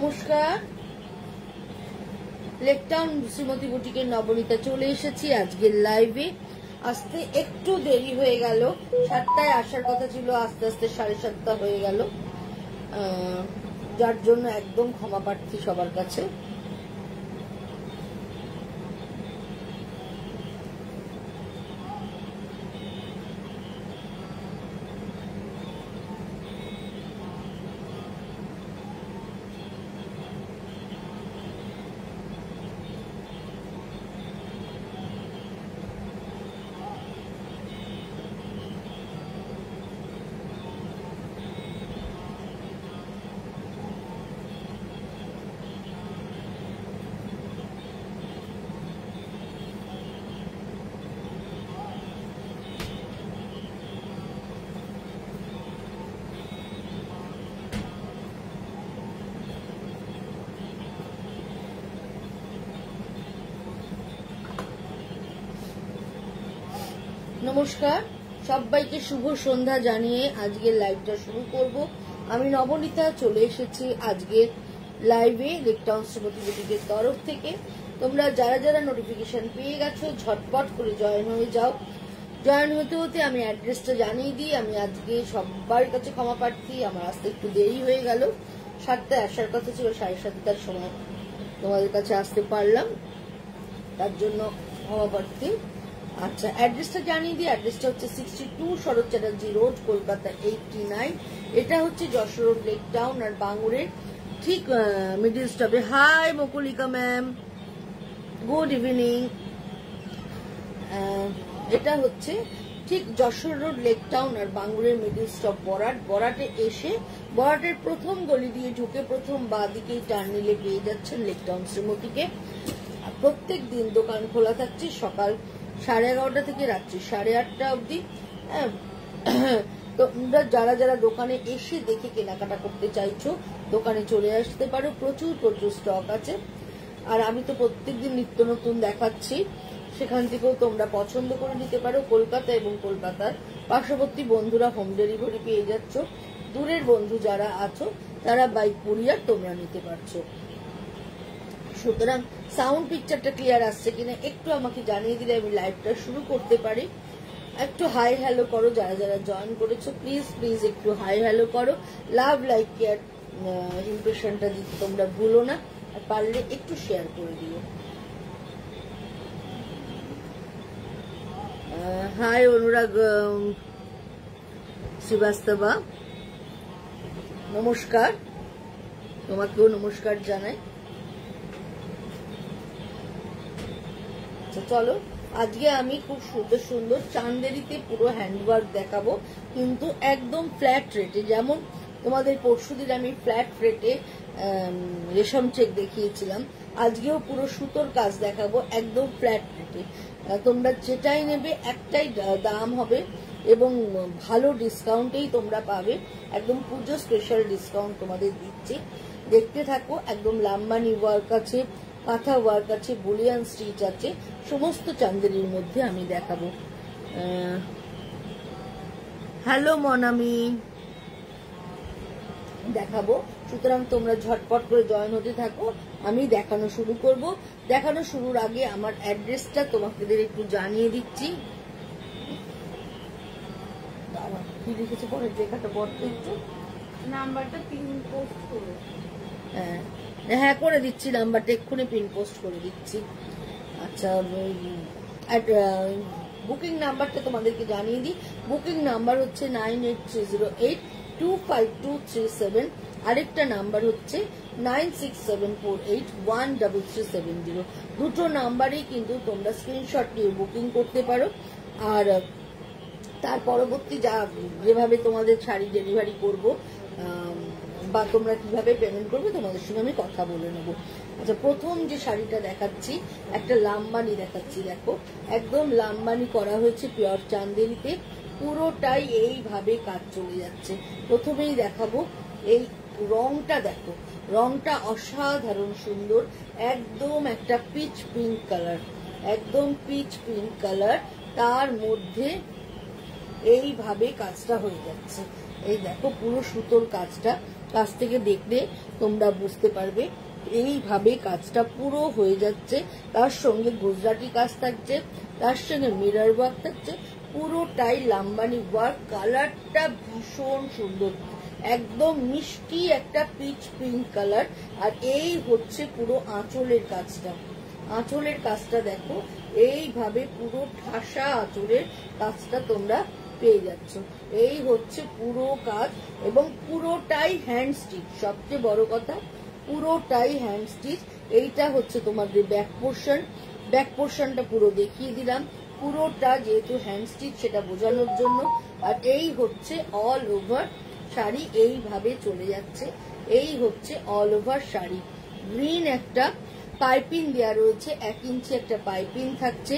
নমস্কার, লেকটাউন শ্রীমতী বুটিকের নবনীতা চলে এসেছি আজকের লাইভে। আসতে একটু দেরি হয়ে গেল, 7টায় আসার কথা ছিল, আস্তে আস্তে 7:30 হয়ে গেল, যার জন্য একদম ক্ষমা প্রার্থী সবার কাছে। নমস্কার, সবাইকে শুভ সন্ধ্যা জানিয়ে আজকের লাইভটা শুরু করব। আমি নবনীতা চলে এসেছি আজকের লাইভে লেকটাউন শ্রীমতী বুটিকের তরফ থেকে। তোমরা যারা যারা নোটিফিকেশন পেয়ে গেছো ঝটপট করে জয়েন হয়ে যাও। জয়েন হতে হতে আমি অ্যাড্রেসটা জানিয়ে দিই। আমি আজকে সবার কাছে ক্ষমা প্রার্থী, আমার আসতে একটু দেরি হয়ে গেল। 7টায় আসার কথা ছিল, 7:30টার সময় তোমাদের কাছে আসতে পারলাম, তার জন্য ক্ষমা প্রার্থী। আচ্ছা, অ্যাড্রেসটা জানিয়ে দিই। অ্যাড্রেসটা হচ্ছে 62 শরৎ চ্যাটার্জি রোড, কলকাতা 89। এটা হচ্ছে যশোর রোড, লেক টাউন আর বাঙ্গুরের ঠিক মিডিল স্টপে। Hi Mukulika ma'am, good evening. এটা হচ্ছে ঠিক যশোর রোড, লেক টাউন আর বাঙ্গুরের মিডিল স্টপ বরাট। বরাটে এসে বরাটের প্রথম গলি দিয়ে ঢুকে প্রথম বাঁ দিকেই টার্ন নিলে পেয়ে যাচ্ছেন লেক টাউন শ্রীমতীকে। প্রত্যেক দিন দোকান খোলা থাকছে সকাল 11:30 থেকে রাত্রি 8:30 অবধি। তোমরা যারা যারা দোকানে এসে দেখে কেনাকাটা করতে চাইছো দোকানে চলে আসতে পারো, প্রচুর প্রচুর স্টক আছে। আর আমি তো প্রত্যেকদিন নিত্য নতুন দেখাচ্ছি, সেখান থেকেও তোমরা পছন্দ করে নিতে পারো। কলকাতা এবং কলকাতার পার্শ্ববর্তী বন্ধুরা হোম ডেলিভারি পেয়ে যাচ্ছ। দূরের বন্ধু যারা আছো তারা বাইক কুরিয়ার তোমরা নিতে পারছো। সুতরাং সাউন্ড পিকচারটা ক্লিয়ার আসছে কিনা একটু আমাকে জানিয়ে দিলে আমি লাইভটা শুরু করতে পারি। একটু হাই হ্যালো করো যারা যারা জয়েন করেছো, প্লিজ প্লিজ একটু হাই হ্যালো করো। লাভ লাইক কেয়ার ইমপ্রেশনটা দিতে তোমরা ভুলো না, আর পারলে একটু শেয়ার করে দিও। হাই অনুরাগ শ্রীবাস্তবা, নমস্কার, তোমাকেও নমস্কার জানাই। চলো, আজকে আমি খুব সুন্দর সুন্দর চান্দেরিতে পুরো হ্যান্ডওয়ার্ক দেখাবো, কিন্তু একদম ফ্ল্যাট রেটে। যেমন তোমাদের পরশুদিন আমি ফ্ল্যাট রেটে রেশম চেক দেখিয়েছিলাম, আজকেও পুরো সুতোর কাজ দেখাবো একদম ফ্ল্যাট রেটে। তোমরা যেটাই নেবে একটাই দাম হবে এবং ভালো ডিসকাউন্টেই তোমরা পাবে। একদম পুজো স্পেশাল ডিসকাউন্ট তোমাদের দিচ্ছি, দেখতে থাকো। একদম লাম্বানি ওয়ার্ক আছে, কাঁথা ওয়ার্ক আছে, বুলিয়ান স্টিচ আছে, সমস্ত চান্দেরির মধ্যে আমি দেখাবো। হ্যালো মনামি, দেখাবো। সুতরাং তোমরা ঝটপট করে জয়েন হতে থাকো, আমি দেখানো শুরু করব। দেখানো শুরুর আগে আমার অ্যাড্রেসটা তোমাদের একটু জানিয়ে দিচ্ছি। কি লিখেছে পরে লেখাটা পড়তে একটু, নাম্বারটা পিন পোস্ট করো। হ্যাঁ করে দিচ্ছি, নাম্বারটা এক্ষুনি পিন পোস্ট করে দিচ্ছি। আচ্ছা, বুকিং নাম্বারটা তোমাদেরকে জানিয়ে দিই। বুকিং নাম্বার হচ্ছে 9830825237। আরেকটা নাম্বার হচ্ছে 9674813370। দুটো নাম্বারেই কিন্তু তোমরা স্ক্রিনশট নিয়ে বুকিং করতে পারো। আর তার পরবর্তী যেভাবে তোমাদের শাড়ি ডেলিভারি করব বা তোমরা কিভাবে পেমেন্ট করবে তোমাদের সঙ্গে আমি কথা বলে নেব। আচ্ছা, প্রথম যে শাড়িটা দেখাচ্ছি একটা লাম্বানি দেখাচ্ছি। দেখো, একদম লাম্বানি করা হয়েছে পিওর চান্দেরিতে, পুরোটাই এইভাবে কাজ চলে যাচ্ছে। প্রথমেই দেখাবো এই রংটা, দেখো রংটা অসাধারণ সুন্দর, একদম একটা পিচ পিঙ্ক কালার, একদম পিচ পিঙ্ক কালার, তার মধ্যে এইভাবে কাজটা হয়ে যাচ্ছে। এই দেখো পুরো সুতোর কাজটা কাছ থেকে দেখলে তোমরা বুঝতে পারবে। এইভাবে কাজটা পুরো হয়ে যাচ্ছে, তার সঙ্গে গুজরাটি কাজ থাকছে, তার সঙ্গে মিরর ওয়ার্ক থাকছে, পুরোটাই লাম্বানি ওয়ার্ক। কালারটা ভীষণ সুন্দর, একদম মিষ্টি একটা পিচ পিঙ্ক কালার। আর এই হচ্ছে পুরো আঁচলের কাজটা। আঁচলের কাজটা দেখো, এইভাবে পুরো ঠাসা আঁচলের কাজটা তোমরা পেয়ে যাচ্ছ। এই হচ্ছে পুরো কাজ এবং পুরোটাই হ্যান্ড স্টিচ। সবচেয়ে বড় কথা, পুরোটাই হ্যান্ড স্টিচ। এইটা হচ্ছে তোমাদের ব্যাক পোর্শন। ব্যাক পোর্শনটা পুরো দেখিয়ে দিলাম, পুরোটা যেহেতু হ্যান্ড স্টিচ সেটা বোঝানোর জন্য। আর এই হচ্ছে অল ওভার শাড়ি, এইভাবে চলে যাচ্ছে। এই হচ্ছে অল ওভার শাড়ি। গ্রিন একটা পাইপিং দেওয়া রয়েছে, 1 ইঞ্চি একটা পাইপিং থাকছে।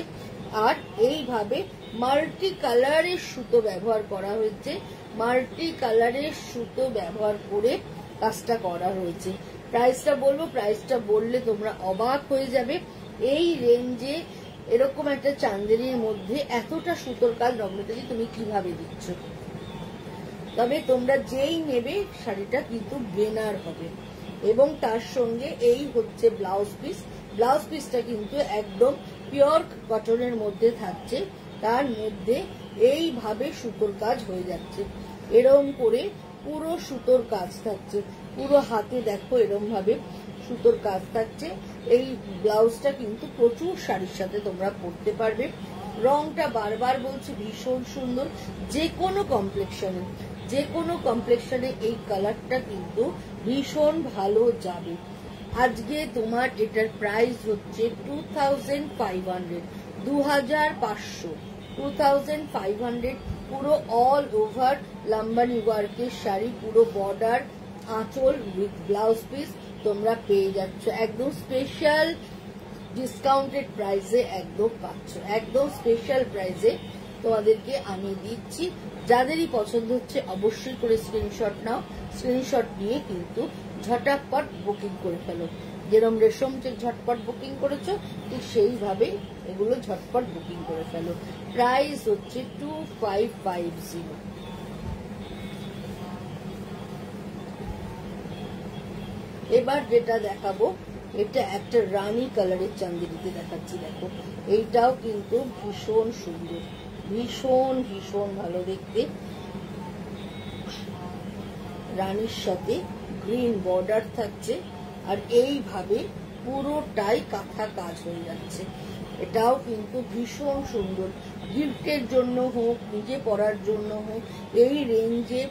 আর এইভাবে মাল্টি কালারের সুতো ব্যবহার করা হয়েছে, মাল্টি কালারের সুতো ব্যবহার করে কাজটা করা হয়েছে। প্রাইসটা বলবো, প্রাইসটা বললে তোমরা অবাক হয়ে যাবে। এই রেঞ্জে এরকম একটা চান্দেরির মধ্যে এতটা সুতোর কাজ নবনীতাজি তুমি কিভাবে দিচ্ছ? তবে তোমরা যেই নেবে শাড়িটা কিন্তু বেনার হবে। এবং তার সঙ্গে এই হচ্ছে ব্লাউজ পিস। ব্লাউজ পিসটা কিন্তু একদম পিওর কটনের মধ্যে থাকছে, তার মধ্যে এইভাবে সুতোর কাজ হয়ে যাচ্ছে। এরকম করে পুরো সুতোর কাজ থাকছে, পুরো হাতে দেখো এরকম ভাবে সুতোর কাজ থাকছে। এই ব্লাউজটা কিন্তু প্রচুর শাড়ির সাথে তোমরা পরতে পারবে। রংটা বারবার বলছি ভীষণ সুন্দর, যে কোনো কমপ্লেক্সনে, যে কোনো কমপ্লেক্সনে এই কালারটা কিন্তু ভীষণ ভালো যাবে। আজকে তোমার এটার প্রাইস হচ্ছে 2500, 2500, 2500। পুরো অল ওভার লাম্বানি ওয়ার্কের শাড়ি, পুরো বর্ডার, আঁচল উইথ ব্লাউজ পিস তোমরা পেয়ে যাচ্ছ একদম স্পেশাল ডিসকাউন্টেড প্রাইসে। একদম পাচ্ছ, একদম স্পেশাল প্রাইসে তোমাদেরকে আমি দিচ্ছি। যাদেরই পছন্দ হচ্ছে অবশ্যই করে স্ক্রিনশট নাও, স্ক্রিনশট নিয়ে কিন্তু ঝটাপট বুকিং করে ফেলো। যেরকম রেশম চেক ঝটপট বুকিং করেছো, ঠিক সেইভাবেই এগুলো ঝটপট বুকিং করে ফেলো। প্রাইস হচ্ছে 2550। এবার যেটা দেখাবো, এটা একটা রানী কালারের চান্দেরিতে দেখাচ্ছি। দেখো এইটাও কিন্তু ভীষণ সুন্দর, ভীষণ ভীষণ ভালো দেখতে। রানীর সাথে গ্রিন বর্ডার থাকছে, আর এইভাবে পুরোটাই কাঁথা কাজ হয়ে যাচ্ছে। এটাও কিন্তু ভীষণ সুন্দর, গিফটের জন্য হোক, নিজে পরার জন্য হোক, এই রেঞ্জে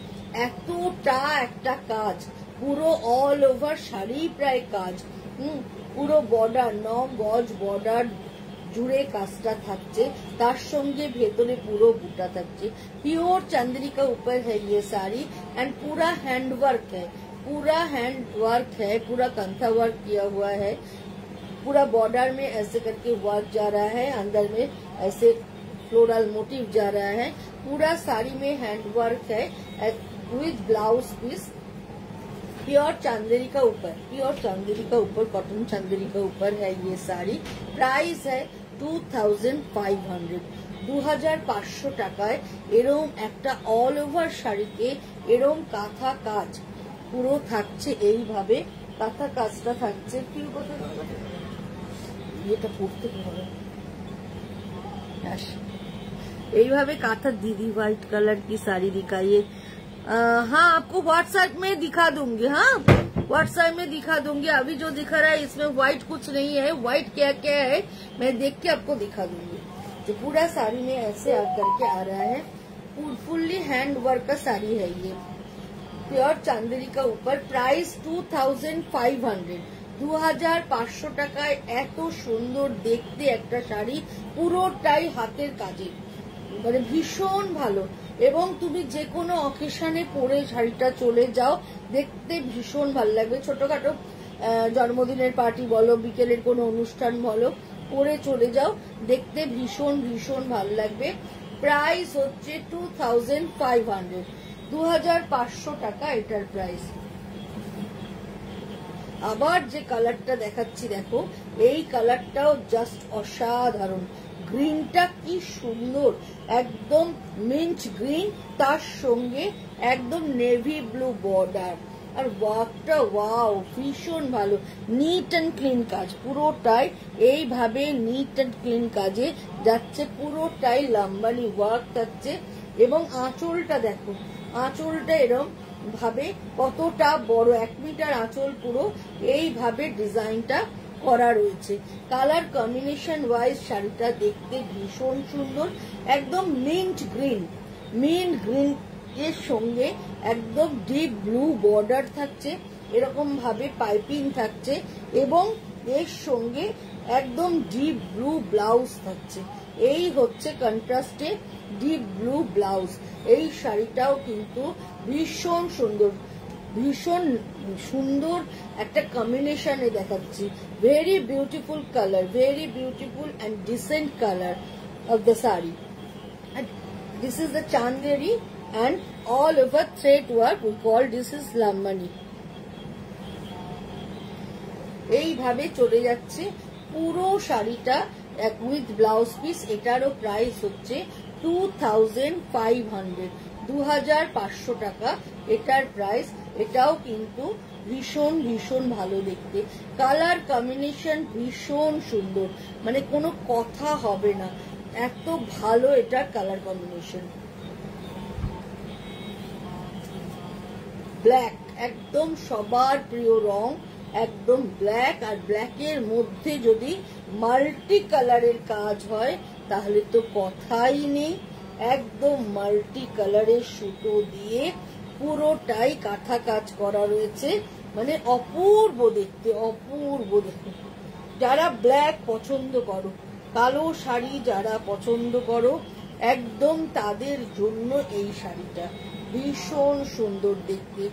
এতটা একটা কাজ, পুরো অল ওভার শাড়ি প্রায় কাজ। পুরো বর্ডার 9 গজ বর্ডার জুড়ে কাজটা থাকছে, তার সঙ্গে ভেতরে পুরো বুটা থাকছে। प्योर चंदेरी का ऊपर है ये साड़ी एंड पूरा हैंड वर्क है, पूरा हैंड वर्क है, पूरा कंथा वर्क किया हुआ है। पूरा बॉर्डर में ऐसे करके वर्क जा रहा है, अंदर में ऐसे फ्लोरल मोटिव जा रहा है। पूरा साड़ी में हैंड वर्क है with blouse piece. Pure Chanderi का ऊपर, प्योर चांदेरी का ऊपर, कॉटन चांदेरी का ऊपर है ये साड़ी। प्राइस है 2500, 2500 টাকায় এরকম একটা অল ওভার শাড়িতে এরকম কাঁথা কাজ পুরো থাকছে। এইভাবে কাঁথা কাজটা থাকছে। এটা পড়তে হবে, এইভাবে কাঁথা। दीदी व्हाइट कलर की साड़ी दिखाइए। हाँ आपको व्हाट्सएप में दिखा दूंगी, हाँ व्हाट्सएप में दिखा दूंगी। अभी जो दिखा रहा है इसमें व्हाइट कुछ नहीं है, व्हाइट क्या क्या है मैं देख के आपको दिखा दूंगी। जो पूरा साड़ी में ऐसे आकर के आ रहा है, फुल्ली हैंड वर्क का साड़ी है ये, प्योर चांदेरी का ऊपर। प्राइस 2500, 2500 টাকায় এত সুন্দর দেখতে একটা শাড়ি, পুরোটাই হাতের কাজে, মানে ভীষণ ভালো। এবং তুমি যে কোনো অকেশনে পরে শাড়িটা চলে যাও, দেখতে ভীষণ ভালো লাগবে। ছোটখাটো জন্মদিনের পার্টি বলো, বিকেলের কোনো অনুষ্ঠান বলো, পরে চলে যাও, দেখতে ভীষণ ভীষণ ভালো লাগবে। প্রাইস হচ্ছে 2500, 2500 টাকা এটার প্রাইস। আবার যে কালারটা দেখাচ্ছি দেখো, এই কালারটাও জাস্ট অসাধারণ। গ্রিনটা কি সুন্দর, একদম মিন্ট গ্রিন, তার সঙ্গে একদম নেভি ব্লু বর্ডার, আর ওয়ার্কটা ওয়াও ভীষণ ভালো, নিট অ্যান্ড ক্লিন কাজ পুরোটাই এইভাবে নিট অ্যান্ড ক্লিন কাজে যাচ্ছে, পুরোটাই লাম্বানি ওয়ার্ক থাকছে। এবং আঁচলটা দেখো, আঁচলটা এরকম ভাবে কতটা বড়, 1 মিটার আঁচল পুরো এইভাবে ডিজাইনটা করা রয়েছে। কালার কম্বিনেশন ওয়াইজ শাড়িটা দেখতে ভীষণ সুন্দর, একদম মিন্ট গ্রিন এর সঙ্গে একদম ডিপ ব্লু বর্ডার থাকছে, এরকম ভাবে পাইপিং থাকছে এবং এর সঙ্গে একদম ডিপ ব্লু ব্লাউজ থাকছে। এই হচ্ছে কন্ট্রাস্টে ডিপ ব্লু ব্লাউজ। এই শাড়িটাও কিন্তু ভীষণ সুন্দর, ভীষণ সুন্দর একটা কম্বিনেশনে দেখাচ্ছি। Very beautiful colour, very beautiful and dissent colour of the sari. This is the chanderi and all over thread work. We call this is Lambani. এইভাবে চলে যাচ্ছে পুরো শাড়িটা উইথ ব্লাউজ পিস। এটারও প্রাইস হচ্ছে 2500, 2500 টাকা এটার প্রাইস। এটাও কিন্তু ভীষণ ভীষণ ভালো দেখতে, কালার কম্বিনেশন ভীষণ সুন্দর, মানে কোনো কথা হবে না, এত ভালো এটার কালার কম্বিনেশন। ব্ল্যাক একদম সবার প্রিয় রং, একদম ব্ল্যাক। আর ব্ল্যাকের মধ্যে যদি মাল্টি কালারের কাজ হয় তাহলে তো কথাই নেই, একদম মাল্টি কালারের সুতো দিয়ে পুরোটাই কাঁথা কাজ করা রয়েছে, মানে অপূর্ব দেখতে, অপূর্ব দেখতে। যারা ব্ল্যাক পছন্দ করো, কালো শাড়ি যারা পছন্দ করো, একদম তাদের জন্য এই শাড়িটা ভীষণ সুন্দর দেখতে,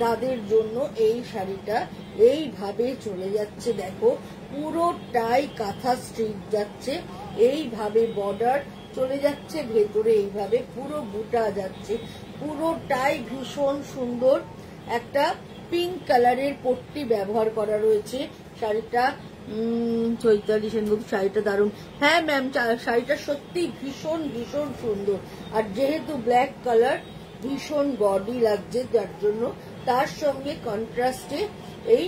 তাদের জন্য এই শাড়িটা এইভাবে চলে যাচ্ছে। দেখো পুরোটাই কাঁথা স্ট্রিপ যাচ্ছে, এইভাবে বর্ডার চলে যাচ্ছে, ভেতরে এইভাবে পুরো বুটা যাচ্ছে, পুরোটাই ভীষণ সুন্দর। একটা পিঙ্ক কালারের পট্টি ব্যবহার করা রয়েছে। শাড়িটা চৈতালি সেনগুপ্ত, শাড়িটা দারুণ। হ্যাঁ ম্যাম, শাড়িটা সত্যি ভীষণ ভীষণ সুন্দর। আর যেহেতু ব্ল্যাক কালার ভীষণ গডি লাগছে, যার জন্য তার সঙ্গে কন্ট্রাস্টে এই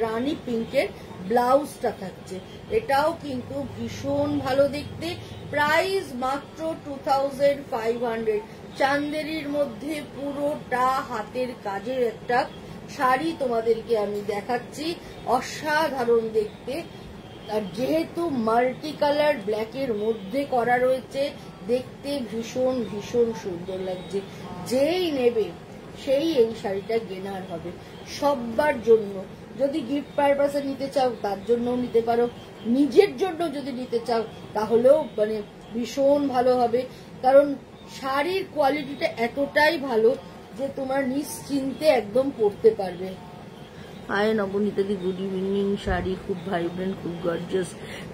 রানী পিঙ্কের ব্লাউজটা থাকছে। এটাও কিন্তু ভীষণ ভালো দেখতে। প্রাইস মাত্র 2500। চান্দেরির মধ্যে পুরোটা হাতের কাজের একটা শাড়ি তোমাদেরকে আমি দেখাচ্ছি, অসাধারণ দেখতে। আর যেহেতু মাল্টি কালার ব্ল্যাকের মধ্যে করা রয়েছে, দেখতে ভীষণ ভীষণ সুন্দর লাগছে। যেই নেবে সেই এই শাড়িটা কেনার হবে সবার জন্য। যদি গিফট পারপাসে নিতে চাও তার জন্যও নিতে পারো, নিজের জন্য যদি নিতে চাও তাহলেও মানে ভীষণ ভালো হবে, কারণ শাড়ির কোয়ালিটিটা এতটাই ভালো যে তোমার নিশ্চিন্তে একদম পরতে পারবে। হাই নবনীতাদি, গুড ইভিনিং। শাড়ি খুব ভাইব্রেন্ট, খুব gorgeous.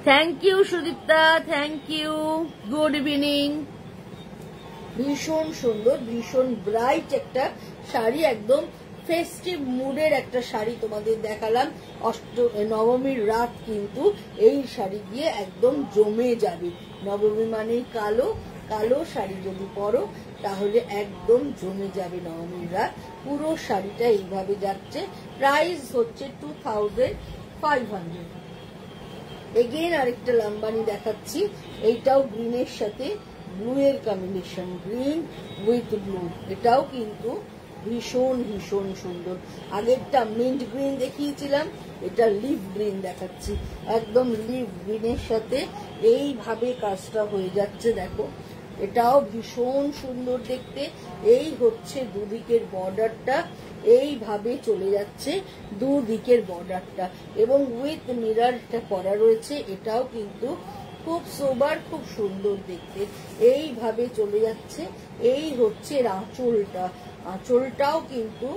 Thank you Sudipta, thank you, good evening. ভীষণ সুন্দর, ভীষণ ব্রাইট একটা শাড়ি, একদম ফেস্টিভ মুডের একটা শাড়ি তোমাদের দেখালাম। নবমীর রাত কিন্তু এই শাড়ি দিয়ে একদম জমে যাবে। নবমী মানেই কালো, কালো শাড়ি যদি পরো তাহলে একদম জমে যাবে নবমীর রাত। পুরো শাড়িটা এইভাবে যাচ্ছে। প্রাইস হচ্ছে 2500। এগেন আরেকটা লাম্বানি দেখাচ্ছি, এইটাও গ্রিনের সাথে ব্লু এর কম্বিনেশন, গ্রিন উইথ ব্লু। এটাও কিন্তু ভীষণ ভীষণ সুন্দর। আগেরটা মিন্ট গ্রিন দেখিয়েছিলাম, এটা লিভ গ্রিন দেখাচ্ছি। একদম লিভ গ্রিনের সাথে এইভাবে কাজটা হয়ে যাচ্ছে, দেখো এটাও ভীষণ সুন্দর দেখতে। এই হচ্ছে দুদিকের বর্ডারটা, এইভাবে চলে যাচ্ছে দুদিকের বর্ডারটা, এবং উইথ মিররটা করা রয়েছে। এটাও কিন্তু খুব সোবার, খুব সুন্দর দেখতে, এইভাবে চলে যাচ্ছে। এই হচ্ছে আঁচলটা, আঁচলটাও কিন্তু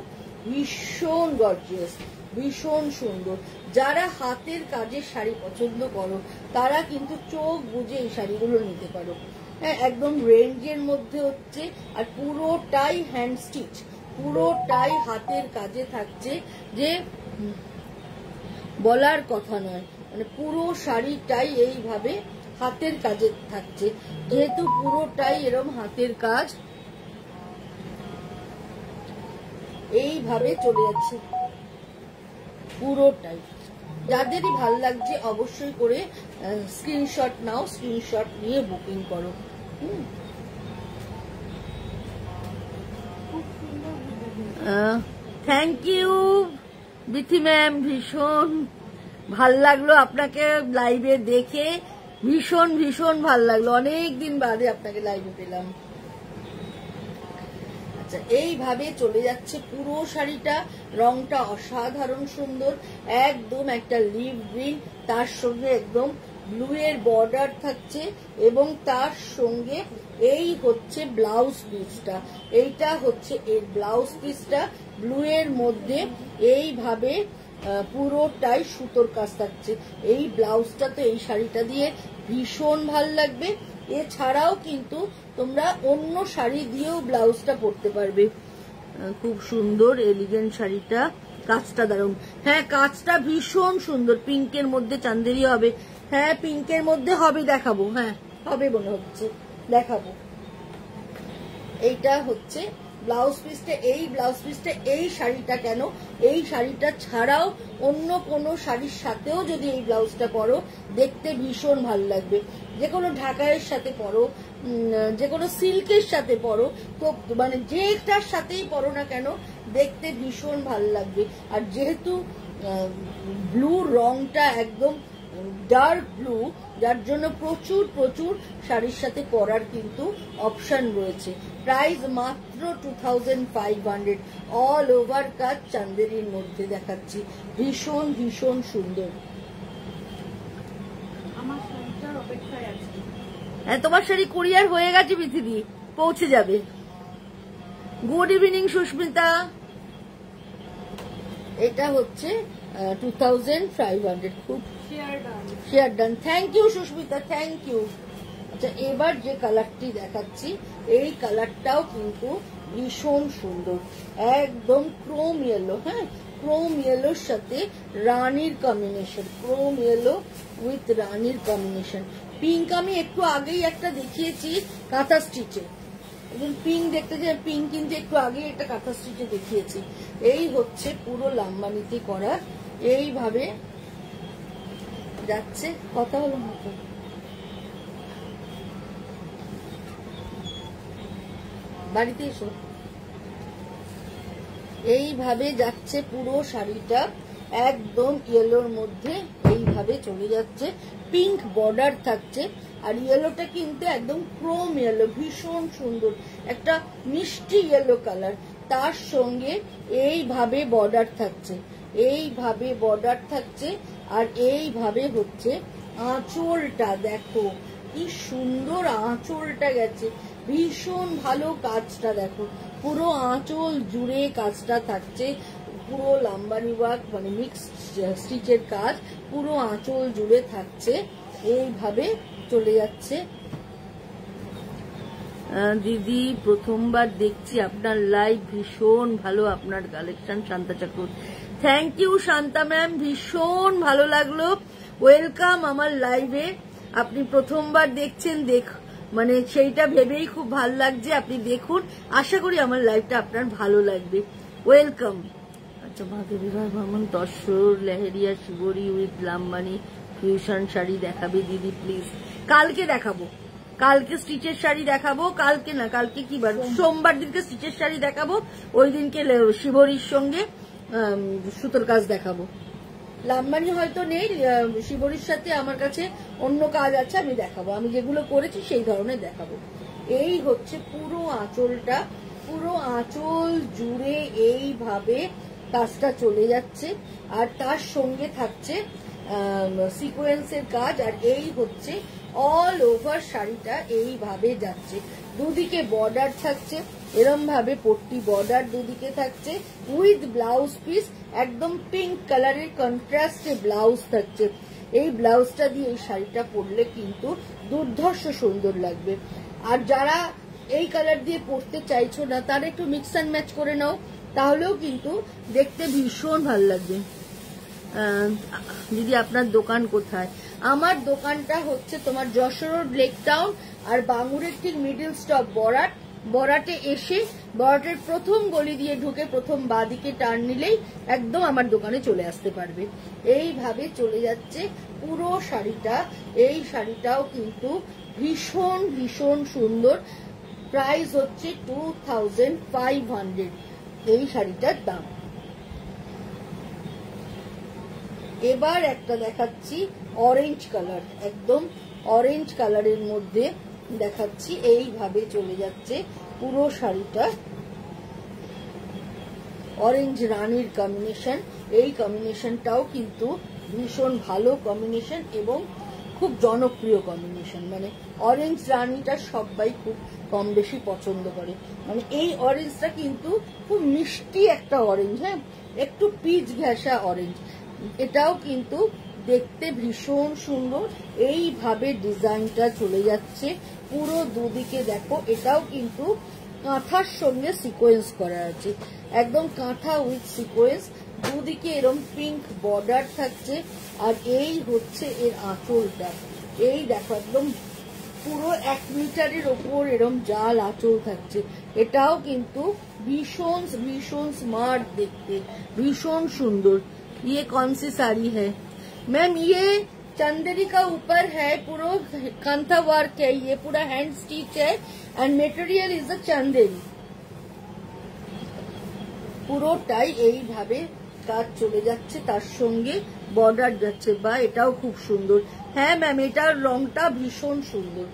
ভীষণ গর্জিয়াস, ভীষণ সুন্দর। যারা হাতের কাজের শাড়ি পছন্দ করো তারা কিন্তু চোখ বুজে এই শাড়িগুলো নিতে পারো। হ্যাঁ, একদম রেঞ্জের মধ্যে হচ্ছে, আর পুরোটাই হ্যান্ড স্টিচ, পুরোটাই হাতের কাজে থাকছে, যে বলার কথা নয়, মানে পুরো শাড়িটাই এইভাবে হাতের কাজে থাকছে। যেহেতু পুরোটাই এরকম হাতের কাজ, এইভাবে চলে যাচ্ছে পুরোটাই। যাদেরই ভাল লাগছে অবশ্যই করে স্ক্রিনশট নাও, স্ক্রিনশট নিয়ে বুকিং করো। থ্যাংক ইউ বিথি ম্যাম, ভীষণ ভাল লাগলো আপনাকে লাইভে দেখে, ভীষণ ভীষণ ভাল লাগলো, অনেকদিন বাদে আপনাকে লাইভে পেলাম। আচ্ছা, এইভাবে চলে যাচ্ছে পুরো শাড়িটা, রংটা অসাধারণ সুন্দর, একদম একটা লিভ গ্রিন, তার সঙ্গে একদম ব্লু এর বর্ডার থাকছে এবং তার সঙ্গে এই হচ্ছে ব্লাউজ পিসটা, এইটা হচ্ছে এর ব্লাউজ পিসটা ব্লু এর মধ্যে এইভাবে পুরোটাই সুতোর কাজ থাকছে। এই ব্লাউজটা তো এই শাড়িটা দিয়ে ভীষণ ভাল লাগবে। এছাড়াও কিন্তু তোমরা অন্য শাড়ি দিয়েও ব্লাউজটা পরতে পারবে। খুব সুন্দর এলিগেন্ট শাড়িটা, কাজটা দারুণ। হ্যাঁ, কাজটা ভীষণ সুন্দর, পিঙ্কের মধ্যে চান্দেরি হবে। হ্যাঁ, পিঙ্কের মধ্যে হবে, দেখাবো। হ্যাঁ, হবে মনে হচ্ছে, দেখাবো। এইটা হচ্ছে ব্লাউজ পিসটা। এই ব্লাউজ পিসটা এই শাড়িটা কেন, এই শাড়িটা ছাড়াও অন্য কোনো শাড়ির সাথেও যদি এই ব্লাউজটা পরো দেখতে ভীষণ ভালো লাগবে। যে কোনো ঢাকাইয়ের সাথে পরো, যে কোনো সিল্কের সাথে পরো, তো মানে যেটার সাথেই পরো না কেন দেখতে ভীষণ ভালো লাগবে। আর যেহেতু ব্লু রংটা একদম ডার্ক ব্লু, যার জন্য প্রচুর প্রচুর শাড়ির সাথে পরার কিন্তু অপশন রয়েছে। প্রাইস মাত্র 2500, অল ওভার কাজ চান্দেরির মধ্যে দেখাচ্ছি, ভীষণ ভীষণ সুন্দর। হ্যাঁ, তোমার শাড়ি কুরিয়ার হয়ে গেছে বিথিদি, পৌঁছে যাবে। Good evening Susmita. এটা হচ্ছে 2500, খুব share done. Thank you Susmita, thank you. আচ্ছা, এবার যে কালারটি দেখাচ্ছি এই কালারটাও কিন্তু ভীষণ সুন্দর, একদম ক্রোম ইয়েলো। হ্যাঁ, ক্রোম ইয়েলোর সাথে রানীর কম্বিনেশন, ক্রোম ইয়েলো উইথ রানীর কম্বিনেশন। পিঙ্ক আমি একটু আগেই একটা দেখিয়েছি কাঁথা স্টিচে, পিঙ্ক দেখতে চাই, পিঙ্ক কিন্তু একটু আগেই একটা কাঁথা স্টিচে দেখিয়েছি। এই হচ্ছে পুরো লাম্বানিতে করা, এইভাবে যাচ্ছে। কথা হলো মতো বাড়িতে এসো। এইভাবে যাচ্ছে পুরো শাড়িটা, একদম ইয়েলোর মধ্যে এইভাবে চলে যাচ্ছে, পিঙ্ক বর্ডার থাকছে। আর ইয়েলোটা কিন্তু একদম ক্রোম ইয়েলো, ভীষণ সুন্দর একটা মিষ্টি ইয়েলো কালার। তার সঙ্গে এইভাবে বর্ডার থাকছে, এইভাবে বর্ডার থাকছে। আর এইভাবে হচ্ছে আঁচলটা, দেখো কি সুন্দর আঁচলটা গেছে, ভীষণ ভালো কাজটা দেখো, পুরো আঁচল জুড়ে কাজটা থাকছে, পুরো লাম্বানি ওয়ার্ক মানে মিক্স স্টিচের কাজ পুরো আঁচল জুড়ে থাকছে। এইভাবে চলে যাচ্ছে। দিদি প্রথমবার দেখছি আপনার লাইভ, ভীষণ ভালো আপনার collection. Shanta Chakraborty, thank you Shanta ma'am, ভীষণ ভালো লাগলো। ওয়েলকাম আমার লাইভে। আপনি প্রথমবার দেখছেন, মানে সেইটা ভেবেই খুব ভালো লাগছে। আপনি দেখুন, আশা করি আমার লাইভটা আপনার ভালো লাগবে। ওয়েলকাম। আচ্ছা, ভাগবিহার ভ্রমণ তসর লেহেরিয়া শিবরি উইথ লাম্বানি ফিউশন শাড়ি দেখাবে দিদি প্লিজ। কালকে দেখাবো, কালকে স্টিচের শাড়ি দেখাবো। কালকে না, কালকে কি বার, সোমবার দিনকে স্টিচের শাড়ি দেখাবো, ওই দিনকে শিবরির সঙ্গে সুতোর কাজ দেখাবো। লাম্বানি হয়তো নেই, শিবরির সাথে আমার কাছে অন্য কাজ আছে, আমি দেখাবো। আমি যেগুলো করেছি সেই ধরনের দেখাবো। এই হচ্ছে পুরো আঁচলটা, পুরো আঁচল জুড়ে এইভাবে কাজটা চলে যাচ্ছে। আর তার সঙ্গে থাকছে সিকোয়েন্সের কাজ। আর এই হচ্ছে অল ওভার শাড়িটা এইভাবে যাচ্ছে, দুদিকে বর্ডার থাকছে, এরম ভাবে পট্টি বর্ডার দুদিকে থাকছে, উইথ ব্লাউজ পিস একদম পিঙ্ক কালারের কন্ট্রাস্টে ব্লাউজ থাকছে। এই ব্লাউজটা দিয়ে এই শাড়িটা পরলে কিন্তু দুর্ধর্ষ সুন্দর লাগবে। আর যারা এই কালার দিয়ে পরতে চাইছো না, তারা একটু মিক্স অ্যান্ড ম্যাচ করে নাও, তাহলেও কিন্তু দেখতে ভীষণ ভালো লাগবে। দিদি আপনার দোকান কোথায়? আমার দোকানটা হচ্ছে তোমার যশোর রোড লেক টাউন আর বাঙুরের ঠিক মিডল স্টপ বরাট, বড়াটে এসে বড়াটের প্রথম গলি দিয়ে ঢুকে প্রথম বাঁদিকে টার্ন নিলেই একদম আমার দোকানে চলে আসতে পারবে। এইভাবে চলে যাচ্ছে পুরো শাড়িটা। এই শাড়িটাও কিন্তু ভীষণ ভীষণ সুন্দর। প্রাইস হচ্ছে 2500 এই শাড়িটার দাম। এবার একটা দেখাচ্ছি অরেঞ্জ কালার, একদম অরেঞ্জ কালারের মধ্যে দেখাচ্ছি। এইভাবে চলে যাচ্ছে পুরো শাড়িটা, অরেঞ্জ রানীর কম্বিনেশন। এই কম্বিনেশনটাও কিন্তু ভীষণ ভালো কম্বিনেশন এবং খুব জনপ্রিয় কম্বিনেশন। মানে অরেঞ্জ রানীটা সবাই খুব কম বেশি পছন্দ করে। মানে এই অরেঞ্জটা কিন্তু খুব মিষ্টি একটা অরেঞ্জ, হ্যাঁ, একটু পিচ ঘেঁষা অরেঞ্জ। এটাও কিন্তু দেখতে ভীষণ সুন্দর। এইভাবে ডিজাইনটা চলে যাচ্ছে পুরো দুদিকে। দেখো এটাও কিন্তু কাঁথার সঙ্গে সিকোয়েন্স করা আছে, একদম কাঁথা উইথ সিকোয়েন্স। দুদিকে এরম পিঙ্ক বর্ডার থাকছে। আর এই হচ্ছে এর আঁচলটা। এই দেখো একদম পুরো 1 মিটারের ওপর এরম জাল আঁচল থাকছে। এটাও কিন্তু ভীষণ ভীষণ স্মার্ট দেখতে, भीषण सुंदर। ये कौन सी साड़ी है मैम? ये चंदेरी का ऊपर है, पूरा कांथा वर्क है, ये पूरा हैंड स्टिच है and material is a Chanderi. পুরোটাই এইভাবে কাজ চলে যাচ্ছে, তার সঙ্গে বর্ডার যাচ্ছে। বা এটাও খুব সুন্দর। হ্যাঁ ম্যাম, এটার রংটা ভীষণ সুন্দর।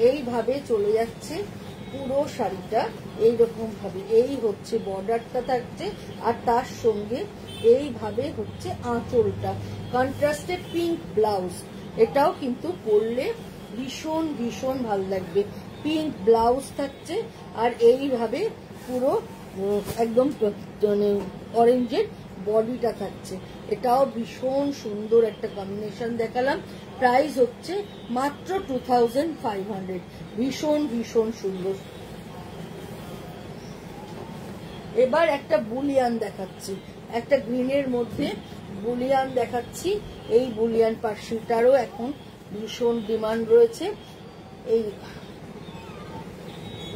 এইভাবে চলে যাচ্ছে পুরো শাড়িটা এইরকম ভাবে। এই হচ্ছে বর্ডারটা থাকছে আর তার সঙ্গে এইভাবে হচ্ছে আঁচলটা, কন্ট্রাস্টে পিঙ্ক ব্লাউজ। এটাও কিন্তু পরলে ভীষণ ভীষণ ভালো লাগবে। পিঙ্ক ব্লাউজ থাকছে আর এইভাবে পুরো একদম মানে অরেঞ্জের বডিটা থাকছে। এটাও ভীষণ সুন্দর একটা কম্বিনেশন দেখালাম। প্রাইস হচ্ছে মাত্র 2500। ভীষণ ভীষণ সুন্দর। এবার একটা বুলিয়ান দেখাচ্ছি, একটা গ্রিনের মধ্যে বুলিয়ান দেখাচ্ছি। এই বুলিয়ান পার্সিটারও এখন ভীষণ ডিমান্ড রয়েছে। এই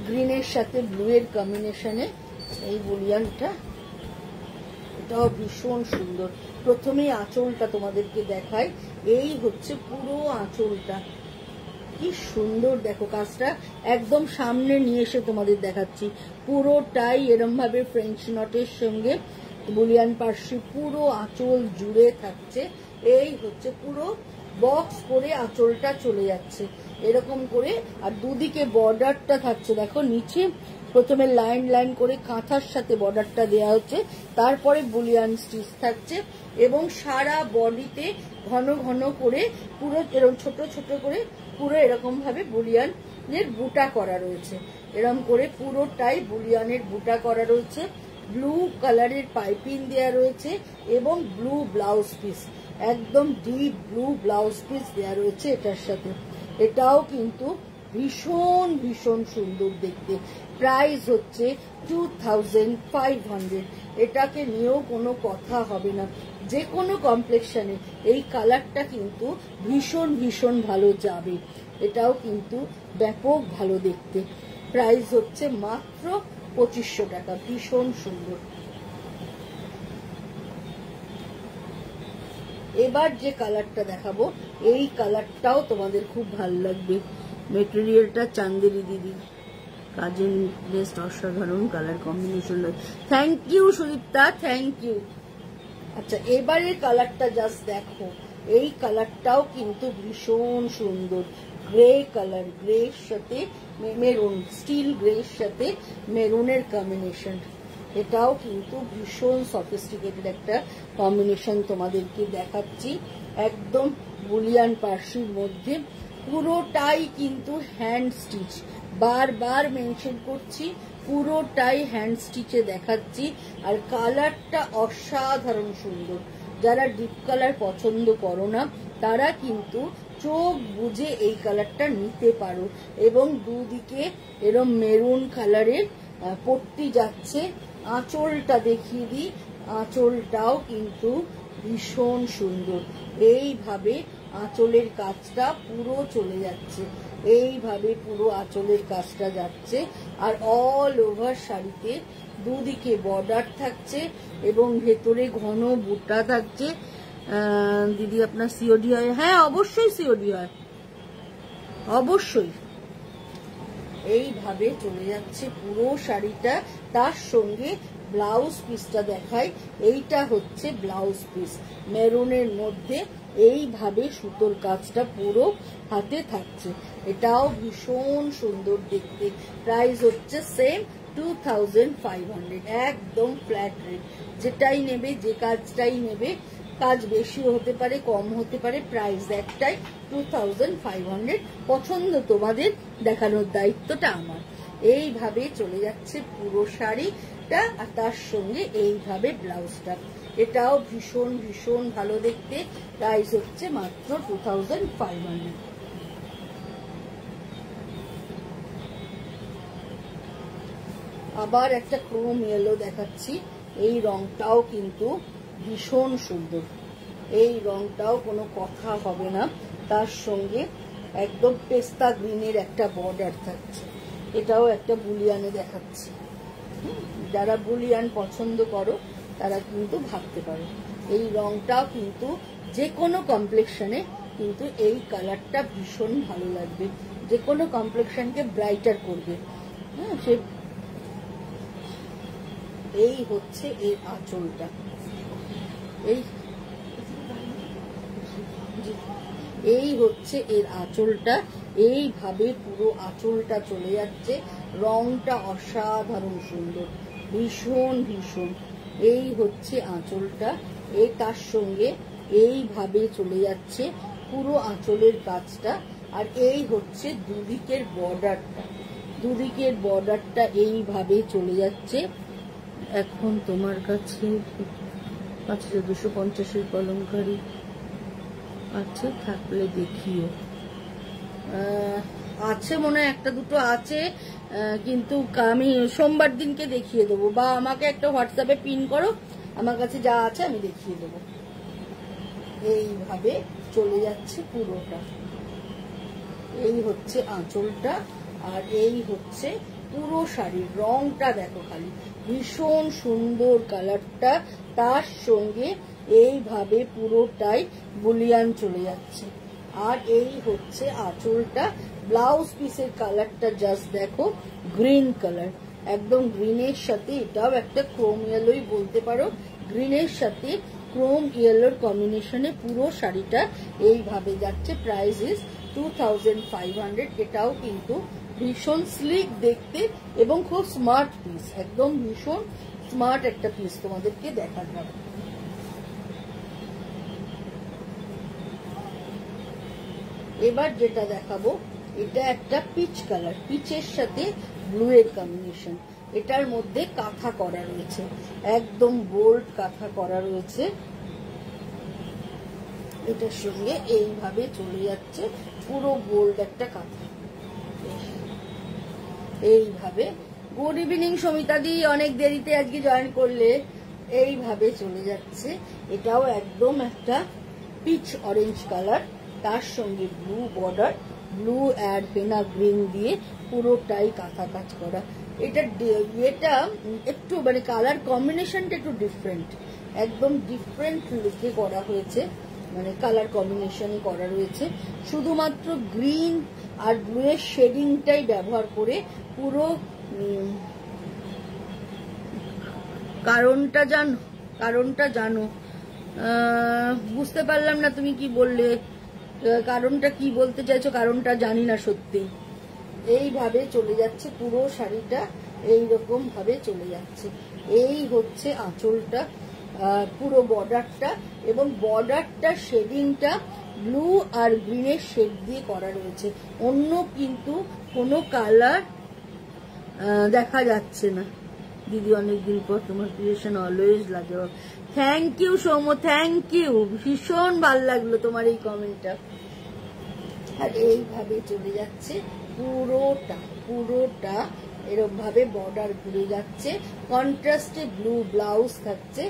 গ্রিনের সাথে ব্লু এর কম্বিনেশনে এই বুলিয়ানটা, এটাও ভীষণ সুন্দর। প্রথমেই আঁচলটা তোমাদেরকে দেখাই। এই হচ্ছে পুরো আঁচলটা, কি সুন্দর দেখো। কাজটা একদম সামনে নিয়ে এসে তোমাদের দেখাচ্ছি। পুরোটাই এরম ভাবে ফ্রেঞ্চ নটের সঙ্গে বুলিয়ান পার্সি পুরো আঁচল জুড়ে থাকছে। এই হচ্ছে পুরো বক্স করে আঁচলটা চলে যাচ্ছে এরকম করে। আর দুদিকে বর্ডারটা থাকছে, দেখো নিচে প্রথমে লাইন লাইন করে কাঁথার সাথে বর্ডারটা দেওয়া হচ্ছে, তারপরে বুলিয়ান স্টিচ থাকছে এবং সারা বডিতে ঘন ঘন করে পুরো এরকম ছোট ছোট করে পুরো এরকম ভাবে বুলিয়ানের বুটা করা রয়েছে। এরকম করে পুরোটাই বুলিয়ানের বুটা করা রয়েছে। ব্লু কালারের পাইপিং দেওয়া রয়েছে এবং ব্লু ব্লাউজ পিস, একদম ডিপ ব্লু ব্লাউজ পিস দেওয়া রয়েছে এটার সাথে। এটাও কিন্তু ভীষণ ভীষণ সুন্দর দেখতে। প্রাইস হচ্ছে 2500। এটাকে নিয়েও কোনো কথা হবে না। যে কোনো কমপ্লেক্সনে এই কালারটা কিন্তু ভীষণ ভীষণ ভালো যাবে। এটাও কিন্তু ব্যাপক ভালো দেখতে। প্রাইস হচ্ছে মাত্র 2500 টাকা। ভীষণ সুন্দর। এবার যে কালারটা দেখাবো এই কালারটাও তোমাদের খুব ভালো লাগবে। মেটেরিয়ালটা চান্দেরি দিদি, কাজের বেস্ট অসাধারণ colour combination. Thank you Sudipta, thank you. আচ্ছা, এবারে কালারটা জাস্ট দেখো। এই কালারটাও কিন্তু ভীষণ সুন্দর। গ্রে কালার, গ্রের সাথে মেরুন, স্টিল গ্রের সাথে মেরুনের কম্বিনেশন। এটাও কিন্তু ভীষণ সফিস্টিকেটেড একটা কম্বিনেশন তোমাদেরকে দেখাচ্ছি। একদম বুলিয়ান পার্সির মধ্যে পুরোটাই কিন্তু হ্যান্ড স্টিচ। বারবার মেনশন করছি, পুরোটাই হ্যান্ড স্টিচে দেখাচ্ছি। আর কালারটা অসাধারণ সুন্দর। যারা ডিপ কালার পছন্দ করো না তারা কিন্তু চোখ বুঝে এই কালারটা নিতে পারো। এবং দুদিকে এরম মেরুন কালারের পট্টি যাচ্ছে। আঁচলটা দেখিয়ে দিই, আঁচলটাও কিন্তু ভীষণ সুন্দর। এইভাবে আঁচলের কাজটা পুরো চলে যাচ্ছে, এইভাবে পুরো আঁচলের কাজটা যাচ্ছে। আর অল ওভার শাড়িতে দুদিকে বর্ডার থাকছে এবং ভেতরে ঘন বুটা থাকছে। দিদি আপনার সিওডি হয়? হ্যাঁ অবশ্যই সিওডি হয়, অবশ্যই। এইভাবে চলে যাচ্ছে পুরো শাড়িটা। তার সঙ্গে ব্লাউজ পিসটা দেখাই। এইটা হচ্ছে ব্লাউজ পিস, মেরুনের মধ্যে এইভাবে সুতোর কাজটা পুরো হাতে থাকছে। এটাও ভীষণ সুন্দর দেখতে। প্রাইস হচ্ছে সেম 2500, একদম ফ্ল্যাট রেট। যেটাই নেবে, যে কাজটাই নেবে, কাজ বেশি হতে পারে কম হতে পারে, প্রাইস একটাই 2500। পছন্দ তোমাদের, দেখানোর দায়িত্বটা আমার। এইভাবে চলে যাচ্ছে পুরো শাড়িটা, আর তার সঙ্গে এইভাবে ব্লাউজটা। এটাও ভীষণ ভীষণ ভালো দেখতে। প্রাইস হচ্ছে মাত্র 2500। আবার একটা ক্রোম ইয়েলো দেখাচ্ছি। এই রংটাও কিন্তু ভীষণ সুন্দর, এই রংটাও কোনো কথা হবে না। তার সঙ্গে একদম পেস্তা গ্রিনের একটা বর্ডার থাকছে। এটাও একটা বুলিয়ানে দেখাচ্ছি। যারা বুলিয়ান পছন্দ করো তারা কিন্তু ভাবতে পারো। এই রংটাও কিন্তু যে কোনো কমপ্লেক্সনে কিন্তু এই কালারটা ভীষণ ভালো লাগবে, যে কোনো কমপ্লেক্সনকে ব্রাইটার করবে। হ্যাঁ, সে এই হচ্ছে এর আঁচলটা। এই হচ্ছে এর আঁচলটা। এইভাবে পুরো আঁচলটা চলে যাচ্ছে। রংটা অসাধারণ সুন্দর, ভীষণ ভীষণ। এই হচ্ছে আঁচলটা। তার সঙ্গে এইভাবে চলে যাচ্ছে পুরো আঁচলের কাজটা। আর এই হচ্ছে দুদিকের বর্ডারটা, দুদিকের বর্ডারটা এইভাবে চলে যাচ্ছে। এখন তোমার কাছে 5250 কলমকারি আছে, থাকলে দেখিও। আছে মনে হয় একটা দুটো আছে, কিন্তু আমি সোমবার দিনকে দেখিয়ে দেবো, বা আমাকে একটা হোয়াটসঅ্যাপে পিন করো, আমার কাছে যা আছে আমি দেখিয়ে দেবো। এইভাবে চলে যাচ্ছে পুরোটা। এই হচ্ছে আঁচলটা, আর এই হচ্ছে পুরো শাড়ির রংটা। দেখো খালি, ভীষণ সুন্দর কালারটা। তার সঙ্গে এইভাবে পুরোটাই বুলিয়ান চলে যাচ্ছে। আর এই হচ্ছে আঁচলটা। ব্লাউজ পিসের কালারটা জাস্ট দেখো, গ্রিন কালার, একদম গ্রিনের সাথে এটাও একটা ক্রোম ইয়েলোই বলতে পারো। গ্রিনের সাথে ক্রোম ইয়েলোর কম্বিনেশনে পুরো শাড়িটা এইভাবে যাচ্ছে। Price is 2500। এটাও কিন্তু ভীষণ স্লিক দেখতে এবং খুব স্মার্ট পিস, একদম ভীষণ স্মার্ট একটা পিস তোমাদেরকে দেখালাম। এবার যেটা দেখাবো, এটা একটা পিচ কালার, পিচের সাথে ব্লু এর কম্বিনেশন। এটার মধ্যে কাঁথা করা রয়েছে, একদম বোল্ড কাঁথা করা রয়েছে। এটার সঙ্গে এইভাবে চলে যাচ্ছে পুরো বোল্ড একটা কাঁথা। এইভাবে গুড ইভিনিং সমিতা দি, অনেক দেরিতে আজকে জয়েন করলে। এইভাবে চলে যাচ্ছে। এটাও একদম একটা পিচ অরেঞ্জ কালার, তার সঙ্গে ব্লু বর্ডার, ব্লু আর হেনা গ্রিন দিয়ে পুরোটাই কাঁথা কাজ করা। এটা একটু মানে কালার কম্বিনেশনটা একটু ডিফারেন্ট, একদম ডিফারেন্ট লুকে করা হয়েছে, মানে কালার কম্বিনেশনই করা রয়েছে। শুধুমাত্র গ্রিন আর ব্লু এর শেডিংটাই ব্যবহার করে পুরো। কারণটা জানো? বুঝতে পারলাম না তুমি কি বললে, কারণটা কি বলতে চাইছো? কারণটা জানি না সত্যি। এইভাবে চলে যাচ্ছে পুরো শাড়িটা, এইরকম ভাবে চলে যাচ্ছে। এই হচ্ছে আঁচলটা, পুরো বর্ডারটা, এবং বর্ডারটা শেডিংটা ব্লু আর গ্রিনের শেড দিয়ে করা রয়েছে। অন্য কিন্তু কোনো কালার দেখা যাচ্ছে না। দিদি অনেকদিন পর তোমার ক্রিয়েশন অলওয়েজ লাগে। Thank you Soumya, thank you, ভীষণ ভাল লাগলো তোমার এই কমেন্টটা। আর এইভাবে চলে যাচ্ছে পুরোটা এরকম ভাবে বর্ডার ঘুরে যাচ্ছে। কন্ট্রাস্টে ব্লু ব্লাউজ থাকছে,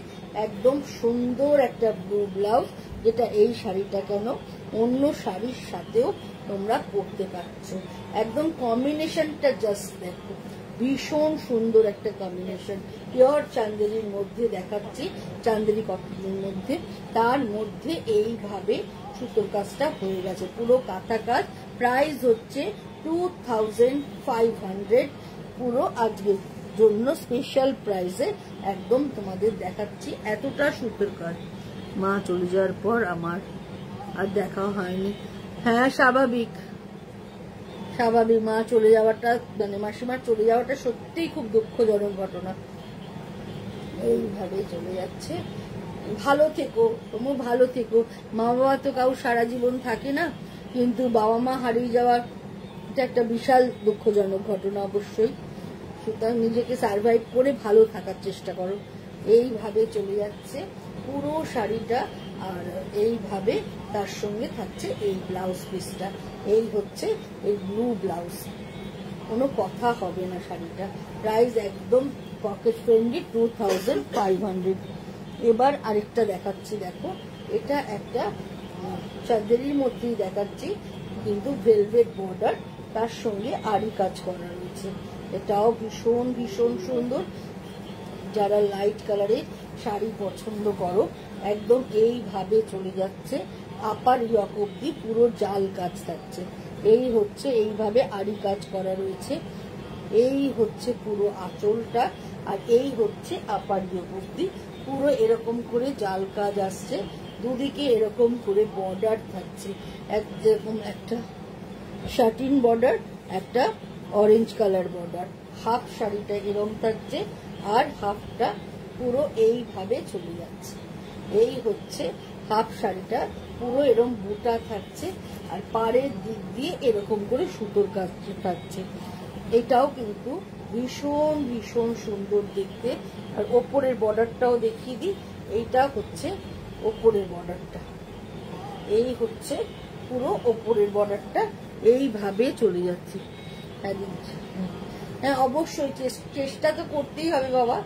একদম সুন্দর একটা ব্লু ব্লাউজ, যেটা এই শাড়িটা কেন অন্য শাড়ির সাথেও তোমরা পরতে পারছো। একদম কম্বিনেশনটা জাস্ট দেখো, ভীষণ সুন্দর একটা কম্বিনেশন। পিওর চান্দেরির মধ্যে দেখাচ্ছি, চান্দেরি কটনের মধ্যে, তার মধ্যে এইভাবে সুতোর কাজটা হয়ে গেছে, পুরো কাঁথা কাজ। প্রাইস হচ্ছে 2500, পুরো আজকের জন্য স্পেশাল প্রাইসে একদম তোমাদের দেখাচ্ছি। এতটা সুতোর কাজ, মা চলে যাওয়ার পর আমার আর দেখা হয়নি। হ্যাঁ স্বাভাবিক, মা চলে যাওয়াটা, মানে মাসিমার চলে যাওয়াটা সত্যিই খুব দুঃখজনক ঘটনা। এইভাবে চলে যাচ্ছে। ভালো থেকো, তুমি ভালো থেকো। মা বাবা তো কাউ সারা জীবন থাকে না, কিন্তু বাবা মা হারিয়ে যাওয়ার এটা একটা বিশাল দুঃখজনক ঘটনা অবশ্যই। সুতরাং নিজেকে সার্ভাইভ করে ভালো থাকার চেষ্টা করো। এইভাবে চলে যাচ্ছে পুরো শাড়িটা, আর এইভাবে তার সঙ্গে থাকছে এই ব্লাউজ পিসটা। এই হচ্ছে এই ব্লু ব্লাউজ, কোনো কথা হবে না শাড়িটা। প্রাইস একদম পকেট ফ্রেন্ডলি, 2500। এবার আরেকটা দেখাচ্ছি, দেখো এটা একটা চাঁদেরির মধ্যেই দেখাচ্ছি, কিন্তু ভেলভেট বর্ডার, তার সঙ্গে আরি কাজ করা রয়েছে। এটাও ভীষণ ভীষণ সুন্দর। যারা লাইট কালারের শাড়ি পছন্দ করো, একদম এইভাবে চলে যাচ্ছে আপার ইয়ক অব্দি, পুরো জাল কাজ থাকছে। এই হচ্ছে এইভাবে আরি কাজ করা রয়েছে। এই হচ্ছে পুরো আঁচলটা, আর এই হচ্ছে আপার ইয়ক অব্দি, পুরো এরকম করে জাল কাজ আসছে। দুদিকে এরকম করে বর্ডার থাকছে, যেরকম একটা শাটিন বর্ডার, একটা অরেঞ্জ কালার বর্ডার। হাফ শাড়িটা এরকম থাকছে, আর হাফটা পুরো এইভাবে চলে যাচ্ছে। এই হচ্ছে হাফ শাড়িটা, পুরো এরকম বুটা থাকছে, আর পাড়ের দিক দিয়ে এরকম করে সুতোর কাজ থাকছে। এটাও কিন্তু ভীষণ ভীষণ সুন্দর দেখতে। আর ওপরের বর্ডারটাও দেখিয়ে দিই, এইটা হচ্ছে ওপরের বর্ডারটা। এই হচ্ছে পুরো ওপরের বর্ডারটা, এইভাবে চলে যাচ্ছে। হ্যাঁ অবশ্যই চেষ্টা তো করতেই হবে বাবা।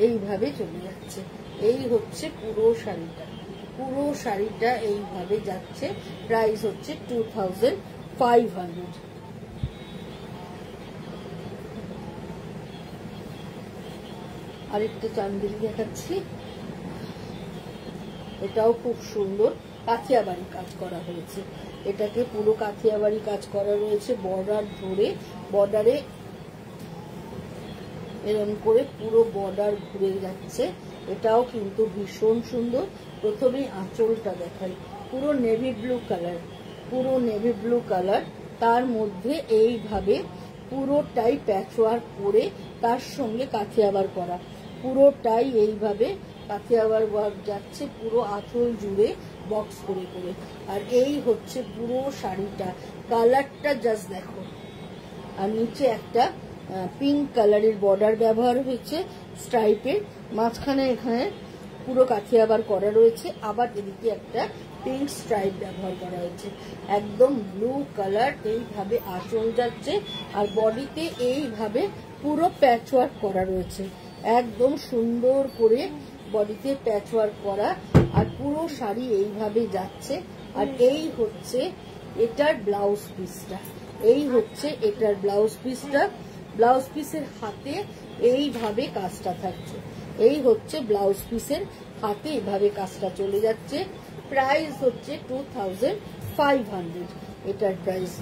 এইভাবে চলে যাচ্ছে। এই হচ্ছে পুরো শাড়িটা, পুরো শাড়িটা এইভাবে যাচ্ছে। প্রাইস হচ্ছে 2500। আরেকটা চান্দেরি দেখাচ্ছি, এটাও খুব সুন্দর, কাথিয়াবাড়ি কাজ করা হয়েছে। এটাকে পুরো কাথিয়াবাড়ি কাজ করা রয়েছে, বর্ডার ধরে, বর্ডারে এরকম করে পুরো বর্ডার ঘুরে যাচ্ছে। এটাও কিন্তু ভীষণ সুন্দর। প্রথমে আঁচলটা দেখাই, পুরো নেভি ব্লু কালার, পুরো নেভি ব্লু কালার, তার মধ্যে এইভাবে পুরোটাই প্যাচওয়ার্ক করে তার সঙ্গে কাথিয়াবার করা, পুরোটাই এইভাবে কাথিয়াবার ওয়ার্ক যাচ্ছে পুরো আঁচল জুড়ে বক্স করে করে। আর এই হচ্ছে পুরো শাড়িটা, কালারটা জাস্ট দেখো। আর নিচে একটা পিঙ্ক কালারের বর্ডার ব্যবহার হয়েছে স্ট্রাইপের, মাঝখানে এখানে পুরো কাথিয়াবার করা রয়েছে, আবার এদিকে একটা পিঙ্ক স্ট্রাইপ ব্যবহার করা হয়েছে। একদম ব্লু কালার, এইভাবে আঁচল যাচ্ছে, আর বডিতে এইভাবে পুরো প্যাচওয়ার্ক করা রয়েছে, একদম সুন্দর করে বডিতে প্যাচওয়ার্ক করা, আর পুরো শাড়ি এইভাবে যাচ্ছে। আর এই হচ্ছে এটার ব্লাউজ পিসটা, এই হচ্ছে এটার ব্লাউজ পিসটা। ব্লাউজ পিসের হাতে এইভাবে কাজটা থাকছে, এই হচ্ছে ব্লাউজ পিসের হাতে এইভাবে কাজটা চলে যাচ্ছে। প্রাইস হচ্ছে 2500 এটার প্রাইস।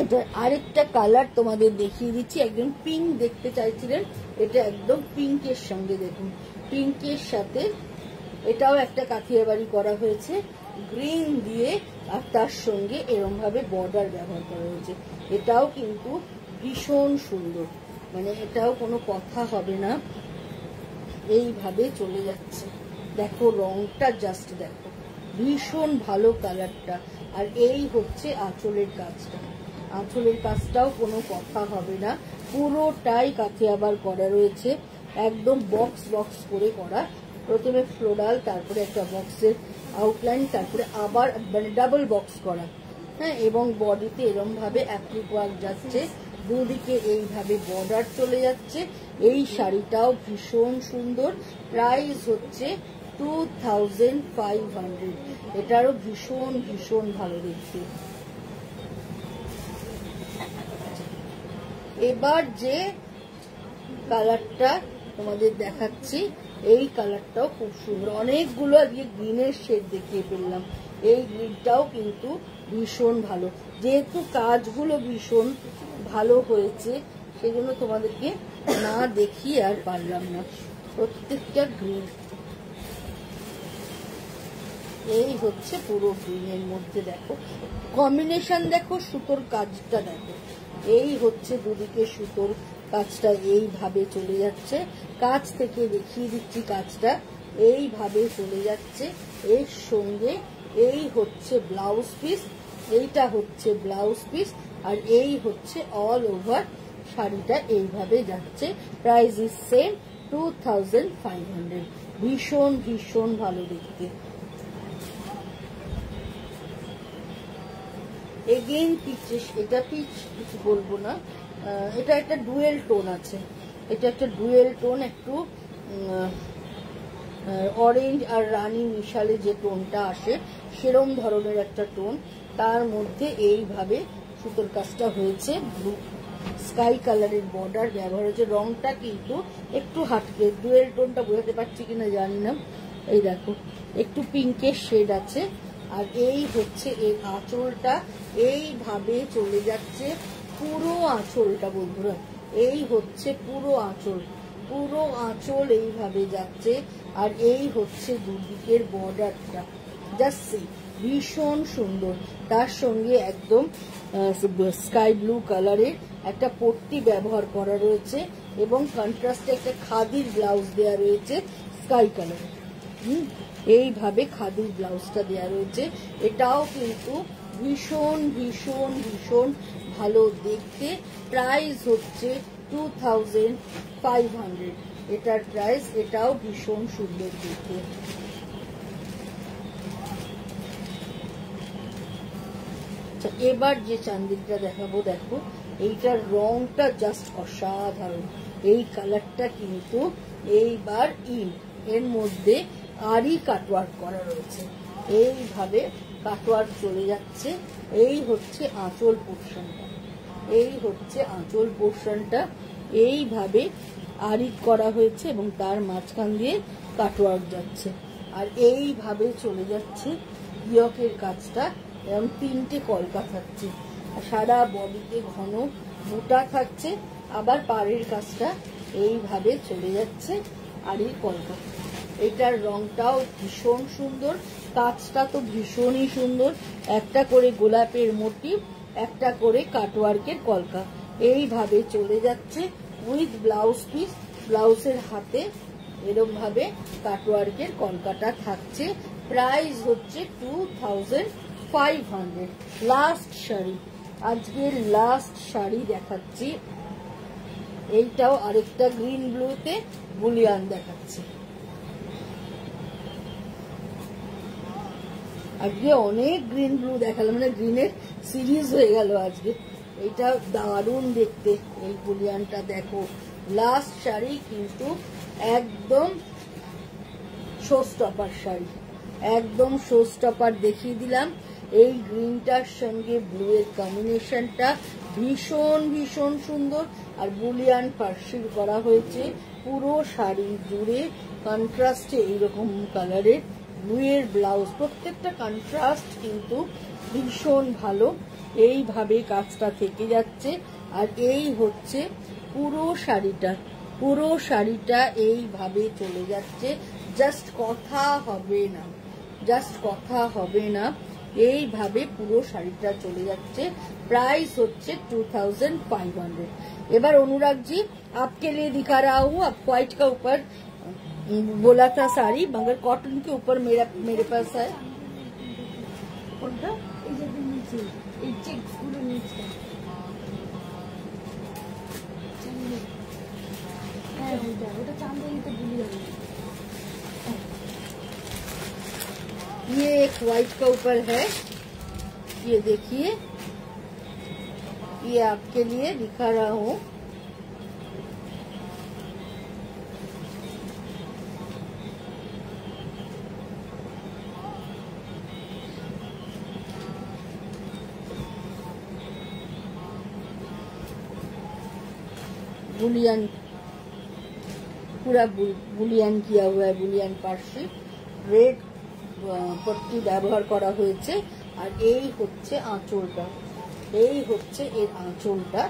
এটার আরেকটা কালার তোমাদের দেখিয়ে দিচ্ছি, একদম পিঙ্ক দেখতে চাইছিলেন, এটা একদম পিঙ্কের সঙ্গে দেখুন, পিঙ্কের সাথে এটাও একটা কাথিয়াবাড়ি করা হয়েছে গ্রিন দিয়ে, আর তার সঙ্গে এরকম ভাবে বর্ডার ব্যবহার করা হয়েছে। এটাও কিন্তু ভীষণ সুন্দর, মানে এটাও কোনো কথা হবে না। এইভাবে চলে যাচ্ছে, দেখো রংটা জাস্ট দেখো, ভীষণ ভালো কালারটা। আর এই হচ্ছে আঁচলের কাজটা, আঁচলের কাজটাও কোনো কথা হবে না, পুরোটাই কাথিয়াবার করা রয়েছে, একদম বক্স বক্স করে করা। প্রথমে ফ্লোরাল, তারপরে একটা বক্সের আউটলাইন, তারপরে আবার মানে ডাবল বক্স করা। হ্যাঁ, এবং বডিতে এরকম ভাবে অ্যাপ্লিক ওয়ার্ক যাচ্ছে, দুদিকে এইভাবে বর্ডার চলে যাচ্ছে। এই শাড়িটাও ভীষণ সুন্দর। প্রাইস হচ্ছে 2500। এটারও ভীষণ ভীষণ ভালো দেখতে। এবার যে কালারটা তোমাদের দেখাচ্ছি, এই কালারটাও খুব সুন্দর। অনেকগুলো আজকে গ্রিনের শেড দেখিয়ে ফেললাম। এই গ্রিনটাও কিন্তু ভীষণ ভালো, যেহেতু কাজগুলো ভীষণ ভালো হয়েছে সেজন্য তোমাদেরকে না দেখিয়ে আর পারলাম না। প্রত্যেকটা গ্রিন, এই হচ্ছে পুরো গ্রিনের মধ্যে দেখো কম্বিনেশন, দেখো সুতোর কাজটা দেখো, এই হচ্ছে দুদিকে সুতোর কাজটা এইভাবে চলে যাচ্ছে। কাজ থেকে দেখিয়ে দিচ্ছি, কাজটা এইভাবে চলে যাচ্ছে। এর সঙ্গে এই হচ্ছে ব্লাউজ পিস, এইটা হচ্ছে ব্লাউজ পিস, আর এই হচ্ছে অল ওভার শাড়িটা এইভাবে যাচ্ছে। Price is same 2500। ভীষণ ভীষণ ভালো দেখতে। এগেইন পিচ, এটা পিচ কিছু বলবো না, এটা একটা ডুয়েল টোন আছে। এটা একটা ডুয়েল টোন, একটু অরেঞ্জ আর রানী মিশালে যে টোনটা আসে সেরম ধরনের একটা টোন। তার মধ্যে এইভাবে সুতোর কাজটা হয়েছে। ব্লু স্কাই কালারের বর্ডার ব্যবহার হয়েছে। রংটা কিন্তু একটু হাটকে, ডুয়েল টোনটা বোঝাতে পারছি কিনা জানি না। এই দেখো একটু পিঙ্কের শেড আছে। আর এই হচ্ছে এর আঁচলটা, এইভাবে চলে যাচ্ছে পুরো আঁচলটা বন্ধুরা। এই হচ্ছে পুরো আঁচল, পুরো আঁচল এইভাবে যাচ্ছে। আর এই হচ্ছে দুদিকের বর্ডারটা, জাস্ট ভীষণ সুন্দর। তার সঙ্গে একদম স্কাই ব্লু কালারের একটা পট্টি ব্যবহার করা রয়েছে এবং কন্ট্রাস্টে একটা খাদির ব্লাউজ দেওয়া রয়েছে স্কাই কালারের। এইভাবে খাদির ব্লাউজটা দেওয়া রয়েছে। এটাও কিন্তু ভীষণ ভীষণ ভীষণ ভালো দেখতে। প্রাইস হচ্ছে 2500 এটার প্রাইস। এটাও ভীষণ সুন্দর দেখতে। এবার যে চান্দিটা দেখাবো, দেখো এইটার রংটা জাস্ট অসাধারণ। এই কালারটা কিন্তু এইবার এর মধ্যে আরই কাটওয়ার্ক করা রয়েছে, এইভাবে কাটওয়ার্ক চলে যাচ্ছে। এই হচ্ছে আঁচল পোর্শনটা, এই হচ্ছে আঁচল পোর্শনটা এইভাবে আরি করা হয়েছে এবং তার মাঝখান দিয়ে কাটওয়ার্ক যাচ্ছে। আর এইভাবে চলে যাচ্ছে ইয়কের কাজটা, এরকম তিনটে কলকা থাকছে। সারা বডিতে ঘন মোটা থাকছে। আবার পাড়ের কাজটা এইভাবে চলে যাচ্ছে আরির কলকা। এটার রংটাও ভীষণ সুন্দর, কাজটা তো ভীষণই সুন্দর। একটা করে গোলাপের মোটিভ, একটা করে কাটওয়ার্কের কলকা এইভাবে চলে যাচ্ছে উইথ ব্লাউজ পিস। ব্লাউজের হাতে এরকম ভাবে কাটওয়ার্কের কলকাটা থাকছে। প্রাইস হচ্ছে 2500। লাস্ট শাড়ি, আজকের লাস্ট শাড়ি দেখাচ্ছি। এইটাও আরেকটা গ্রিন ব্লুতে বুলিয়ান দেখাচ্ছি। আজকে অনেক গ্রিন ব্লু দেখালাম, মানে গ্রিনের সিরিজ হয়ে গেল আজকে। এটা দারুণ দেখতে, এই বুলিয়ানটা দেখো। লাস্ট শাড়ি কিন্তু একদম শো স্টপার শাড়ি, একদম শো স্টপার দেখিয়ে দিলাম। এই গ্রিনটার সঙ্গে ব্লু এর কম্বিনেশনটা ভীষণ ভীষণ সুন্দর। আর বুলিয়ান পার্সিল করা হয়েছে পুরো শাড়ি জুড়ে কন্ট্রাস্টে এইরকম কালারের ব্লু এর ব্লাউজ। প্রত্যেকটা কন্ট্রাস্ট কিন্তু ভীষণ ভালো। এইভাবে কাজটা থেকে যাচ্ছে। আর এই হচ্ছে পুরো শাড়িটা, পুরো শাড়িটা এইভাবে চলে যাচ্ছে। জাস্ট কথা হবে না, জাস্ট কথা হবে না, এইভাবে পুরো শাড়িটা চলে যাচ্ছে। प्राइस होच्छे 2500। एबार अनुराग जी आपके लिए दिखा रहा हूँ। आप व्हाइट का ऊपर बोला था साड़ी, मगर कॉटन के ऊपर मेरे पास है। ये एक व्हाइट का ऊपर है, ये देखिए, ये आपके लिए दिखा रहा हूँ। बुलियन पूरा बुलियन किया हुआ है, बुलियन पार्सी रेड पट्टी ব্যবহার করা হয়েছে। আর এই হচ্ছে আঁচলটা, এই হচ্ছে এর আঁচলটা।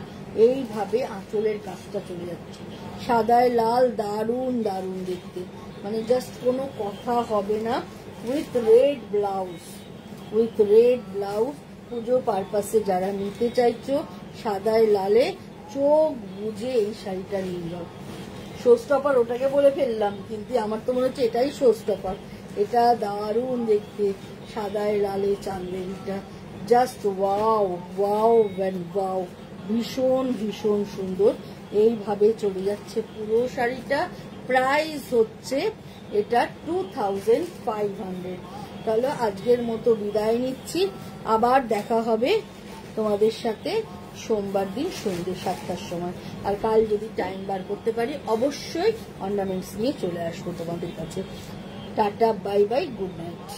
এইভাবে আঁচলের কাজটা চলে যাচ্ছে, সাদায় লাল, দারুণ দারুণ দেখতে, মানে জাস্ট কোনো কথা হবে না। With red blouse, with red blouse. পুজো পারপাসে যারা নিতে চাইছো সাদায় লালে চোখ বুঝে এই শাড়িটা নিয়ে যাও। শো স্টপার ওটাকে বলে ফেললাম, কিন্তু আমার তো মনে হচ্ছে এটাই শো স্টপার। এটা দারুণ দেখতে, সাদায় লালে চান্দেরিটা, just wow wow and wow, ভীষণ ভীষণ সুন্দর। এইভাবে চলে যাচ্ছে পুরো শাড়িটা। প্রাইস হচ্ছে এটা 2500। তাহলে আজকের মতো বিদায় নিচ্ছি, আবার দেখা হবে তোমাদের সাথে সোমবার দিন সন্ধ্যে 7টার সময়। আর কাল যদি টাইম বার করতে পারি অবশ্যই অর্নামেন্টস নিয়ে চলে আসবো তোমাদের কাছে। Tata, bye bye, good night.